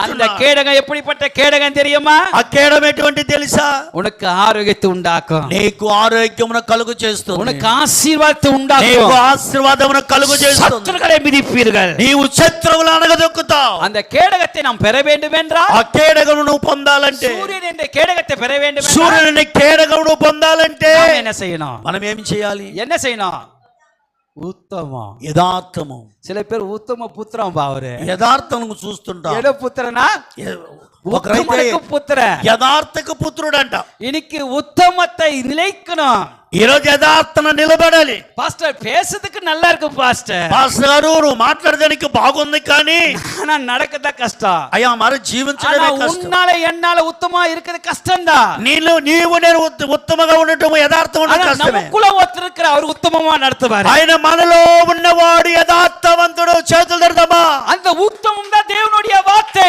அந்த கேடகம் எப்படிப்பட்ட கேடகம் தெரியுமா? ఆ కేడగం ఎటువంటి తెలుసా? உனக்கு ஆரோக்கியத்தை உண்டாக்கும், నీకు ఆరోగ్యమును కలుగు చేస్తుంది, உனக்கு ఆశీర్వాదத்தை నీకు உண்டாக்கும், ఆశీర్వాదమును కలుగు చేస్తుంది, சத்துருக்களை மிதிப்பீர்கள். నీవు శత్రువులను అనగదొక్కుతావు. அந்த కేడகத்தை நாம் பெற வேண்டும் என்றால், ఆ కేడగమును నువ్వు పొందాలంటే, சூரியன் என்ற கேடகத்தை பெற வேண்டும் என்றால், సూర్యుని కేడగమును పొందాలంటే நாம் என்ன செய்யணும்? మనం ఏం చేయాలి? என்ன செய்யணும்? உத்தமம், యథార్థము. சில பேர் உத்தம புத்திரம் பாவரு, యథార్థము చూస్తుంటాం. எட புத்திரனா? ఒకరైతే புத்திர, యథార్థకు పుత్రుడు అంట. இன்னைக்கு உத்தமத்தை நிலைக்கணும். ఈ రోజు యథార్థన నిలబడాలి. பாஸ்டர் பேசுறதுக்கு நல்லா இருக்கு பாஸ்டర్, పాస్టర్ గారు నువ్వు మాట్లాడడానికి బాగుంది కానీ ஆனா நடக்கதா கஷ்டம். అయ్యా మరి జీవించడమే కష్టం. உன்னால என்னால உத்தமா இருக்கிறது கஷ்டம்தான். నీవు నేను ఉత్తమంగా ఉండటం యథార్థం ఉండటం కష్టమే. நமக்குள்ள ஒருத்தர் இருக்கிற அவர் உத்தமமா நடத்துவாரு. ఆయన మనలో ఉన్నవాడు యథార్థవంతుడు. చేతులు తెరదమా. அந்த உத்தமம் தான் தேவனுடைய வார்த்தை.